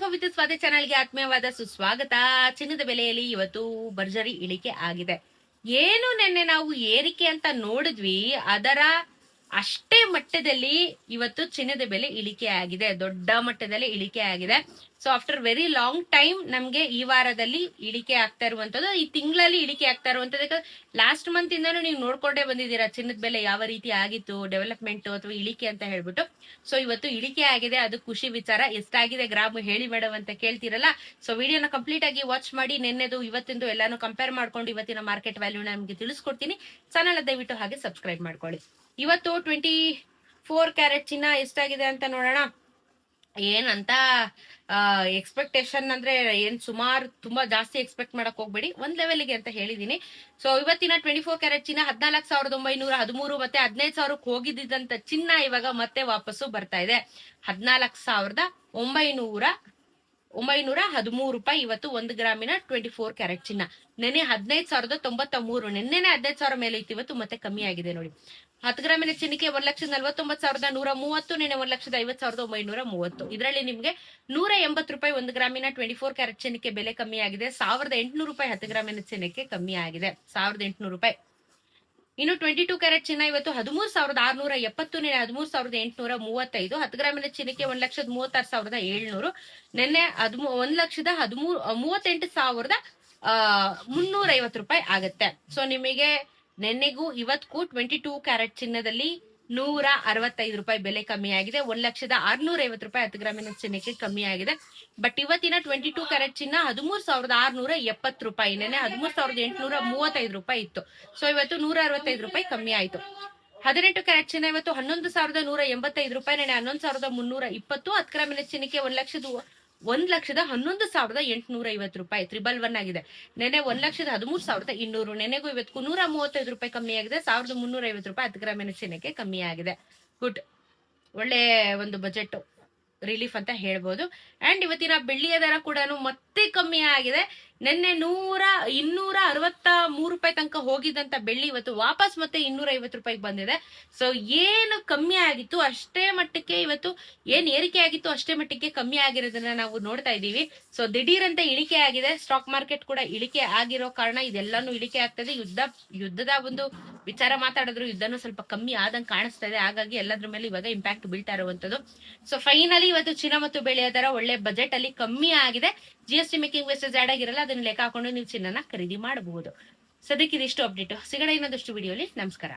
Info with Swati ಚಾನಲ್ಗೆ ಆತ್ಮೀಯವಾದ ಸುಸ್ವಾಗತ. ಚಿನ್ನದ ಬೆಲೆಯಲ್ಲಿ ಇವತ್ತು ಭರ್ಜರಿ ಇಳಿಕೆ ಆಗಿದೆ. ಏನು ನಿನ್ನೆ ನಾವು ಏರಿಕೆ ಅಂತ ನೋಡಿದ್ವಿ, ಅದರ ಅಷ್ಟೇ ಮಟ್ಟದಲ್ಲಿ ಇವತ್ತು ಚಿನ್ನದ ಬೆಲೆ ಇಳಿಕೆ ಆಗಿದೆ, ದೊಡ್ಡ ಮಟ್ಟದಲ್ಲಿ ಇಳಿಕೆ ಆಗಿದೆ. So after very long time ನಮ್ಗೆ ಈ ವಾರದಲ್ಲಿ ಇಳಿಕೆ ಆಗ್ತಾ ಇರುವಂತದ್ದು, ಈ ತಿಂಗಳಲ್ಲಿ ಇಳಿಕೆ ಆಗ್ತಾ ಇರುವಂತದ್ದು. ಲಾಸ್ಟ್ ಮಂತ್ ಇಂದಾನು ನೀವು ನೋಡ್ಕೊಂಡೇ ಬಂದಿದ್ದೀರಾ ಚಿನ್ನದ ಬೆಲೆ ಯಾವ ರೀತಿ ಆಗಿತ್ತು, ಡೆವಲಪ್ಮೆಂಟ್ ಅಥವಾ ಇಳಿಕೆ ಅಂತ ಹೇಳ್ಬಿಟ್ಟು. ಸೊ ಇವತ್ತು ಇಳಿಕೆ ಆಗಿದೆ, ಅದು ಖುಷಿ ವಿಚಾರ. ಎಷ್ಟಾಗಿದೆ ಗ್ರಾಮ್ ಹೇಳಿ ಮೇಡಮ್ ಅಂತ ಕೇಳ್ತಿರಲ್ಲ. ಸೊ ವಿಡಿಯೋನ ಕಂಪ್ಲೀಟ್ ಆಗಿ ವಾಚ್ ಮಾಡಿ, ನಿನ್ನೆದು ಇವತ್ತಿಂದು ಎಲ್ಲಾನು ಕಂಪೇರ್ ಮಾಡ್ಕೊಂಡು ಇವತ್ತಿನ ಮಾರ್ಕೆಟ್ ವ್ಯಾಲ್ಯೂನ ನಿಮ್ಗೆ ತಿಳಿಸ್ಕೊಡ್ತೀನಿ. ಚಾನಲ್ ದಯವಿಟ್ಟು ಹಾಗೆ ಸಬ್ಸ್ಕ್ರೈಬ್ ಮಾಡ್ಕೊಳ್ಳಿ. ಇವತ್ತು 24 ಕ್ಯಾರೆಟ್ ಚಿನ್ನ ಎಷ್ಟಾಗಿದೆ ಅಂತ ನೋಡೋಣ. ಏನಂತ ಎಕ್ಸ್ಪೆಕ್ಟೇಷನ್ ಅಂದ್ರೆ ಏನ್ ಸುಮಾರು ತುಂಬಾ ಜಾಸ್ತಿ ಎಕ್ಸ್ಪೆಕ್ಟ್ ಮಾಡಕ್ ಹೋಗ್ಬೇಡಿ, ಒಂದ್ ಲೆವೆಲ್ಗೆ ಅಂತ ಹೇಳಿದೀನಿ. ಸೊ ಇವತ್ತಿನ 24 ಕ್ಯಾರೆಟ್ ಚಿನ್ನ 14,913 ಮತ್ತೆ 15,000 ಹೋಗಿದ್ದಂತ ಚಿನ್ನ ಇವಾಗ ಮತ್ತೆ ವಾಪಸ್ಸು ಬರ್ತಾ ಇದೆ. 14,913 ರೂಪಾಯಿ ಇವತ್ತು 1 ಗ್ರಾಮಿನ 24 ಕ್ಯಾರೆಟ್ ಚಿನ್ನ. ನೆನೆ 15,093, ನಿನ್ನೆನೆ 15,000 ಮೇಲೆ ಇತ್ತು, ಇವತ್ತು ಮತ್ತೆ ಕಮ್ಮಿ ಆಗಿದೆ ನೋಡಿ. 10 ಗ್ರಾಮಿನ ಚಿನ್ನಕ್ಕೆ 1,49,130, ನೆನೆ 1,50,930. ಇದರಲ್ಲಿ ನಿಮ್ಗೆ 180 ರೂಪಾಯಿ 1 ಗ್ರಾಮಿನ 24 ಕ್ಯಾರೆಟ್ ಚಿನ್ನಕ್ಕೆ ಬೆಲೆ ಕಮ್ಮಿ ಆಗಿದೆ. 1,800 ರೂಪಾಯಿ 10 ಗ್ರಾಮಿನ ಚಿನ್ನಕ್ಕೆ ಕಮ್ಮಿ ಆಗಿದೆ, 1,800 ರೂಪಾಯಿ. ಇನ್ನು 22 ಕ್ಯಾರೆಟ್ ಚಿನ್ನ ಇವತ್ತು 13,670, ನೆನೆ 13,835. 10 ಗ್ರಾಮಿನ ಚಿನ್ನಕ್ಕೆ 1,36,700, ನೆನ್ನೆ 1,38,350 ರೂಪಾಯಿ ಆಗತ್ತೆ. ಸೊ ನಿಮಗೆ ನೆನ್ನೆಗೂ ಇವತ್ಗೂ 22 ಕ್ಯಾರೆಟ್ ಚಿನ್ನದಲ್ಲಿ 165 ರೂಪಾಯಿ ಬೆಲೆ ಕಮ್ಮಿ ಆಗಿದೆ. 1,650 ರೂಪಾಯಿ 10 ಗ್ರಾಮಿನ ಚಿನ್ನಕ್ಕೆ ಕಮ್ಮಿ ಆಗಿದೆ. ಬಟ್ ಇವತ್ತಿನ 22 ಕ್ಯಾರೆಟ್ ಚಿನ್ನ 13,670 ರೂಪಾಯಿ, ನೆನೆ 13,835 ರೂಪಾಯಿ ಇತ್ತು. ಸೊ ಇವತ್ತು 165 ರೂಪಾಯಿ ಕಮ್ಮಿ ಆಯ್ತು. 18 ಕ್ಯಾರೆಟ್ ಚಿನ್ನ ಇವತ್ತು 11,185 ರೂಪಾಯಿ, ನೆನೆ 11,320. 10 ಗ್ರಾಮಿನ ಚಿನ್ನಕ್ಕೆ 1,11,850 ರೂಪಾಯಿ, 111 ಆಗಿದೆ. ನೆನೆ 1,13,200, ನೆನೆಗೂ ಇವತ್ತು 135 ರೂಪಾಯಿ ಕಮ್ಮಿ ಆಗಿದೆ. 1,350 ರೂಪಾಯಿ 10 ಗ್ರಾಮಿನ ಚಿನ್ನಕ್ಕೆ ಕಮ್ಮಿ ಆಗಿದೆ. ಗುಡ್, ಒಳ್ಳೆ ಒಂದು ಬಜೆಟ್ ರಿಲೀಫ್ ಅಂತ ಹೇಳ್ಬೋದು. ಅಂಡ್ ಇವತ್ತಿನ ಬೆಳ್ಳಿಯ ದರ ಕೂಡ ಮತ್ತೆ ಕಮ್ಮಿ ಆಗಿದೆ. ನಿನ್ನೆ 263 ರೂಪಾಯಿ ತನಕ ಹೋಗಿದ್ದಂತ ಬೆಳ್ಳಿ ಇವತ್ತು ವಾಪಸ್ ಮತ್ತೆ 250 ರೂಪಾಯಿಗೆ ಬಂದಿದೆ. ಸೊ ಏನು ಕಮ್ಮಿ ಆಗಿತ್ತು ಅಷ್ಟೇ ಮಟ್ಟಕ್ಕೆ ಇವತ್ತು ಏನ್ ಏರಿಕೆ ಆಗಿತ್ತು ಅಷ್ಟೇ ಮಟ್ಟಕ್ಕೆ ಕಮ್ಮಿ ಆಗಿರೋದನ್ನ ನಾವು ನೋಡ್ತಾ ಇದೀವಿ. ಸೊ ದಿಢೀರಂತ ಇಳಿಕೆ ಆಗಿದೆ. ಸ್ಟಾಕ್ ಮಾರ್ಕೆಟ್ ಕೂಡ ಇಳಿಕೆ ಆಗಿರೋ ಕಾರಣ ಇದೆಲ್ಲಾನು ಇಳಿಕೆ ಆಗ್ತದೆ. ಯುದ್ಧದ ಒಂದು ವಿಚಾರ ಮಾತಾಡಿದ್ರು ಯುದ್ಧನೂ ಸ್ವಲ್ಪ ಕಮ್ಮಿ ಆದಂಗೆ ಕಾಣಿಸ್ತಾ ಇದೆ. ಹಾಗಾಗಿ ಎಲ್ಲದ್ರ ಮೇಲೆ ಇವಾಗ ಇಂಪ್ಯಾಕ್ಟ್ ಬೀಳ್ತಾ ಇರುವಂತದ್ದು. ಸೊ ಫೈನಲಿ ಇವತ್ತು ಚಿನ್ನ ಮತ್ತು ಬೆಳ್ಳಿಯ ದರ ಒಳ್ಳೆ ಬಜೆಟ್ ಅಲ್ಲಿ ಕಮ್ಮಿ ಆಗಿದೆ. GST ಮೇಕಿಂಗ್ ವೇಸ್ಟೇಜ್ ಆಡ್ ಆಗಿರಲ್ಲ, ಅದನ್ನ ಲೆಕ್ಕ ಹಾಕೊಂಡು ನೀವು ಚಿನ್ನನ ಖರೀದಿ ಮಾಡಬಹುದು. ಸದ್ಯಕ್ಕೆ ಇದಿಷ್ಟು ಅಪ್ಡೇಟ್. ಸಿಗೋಣ ಇನ್ನೊಂದಷ್ಟು ವಿಡಿಯೋಲಿ. ನಮಸ್ಕಾರ.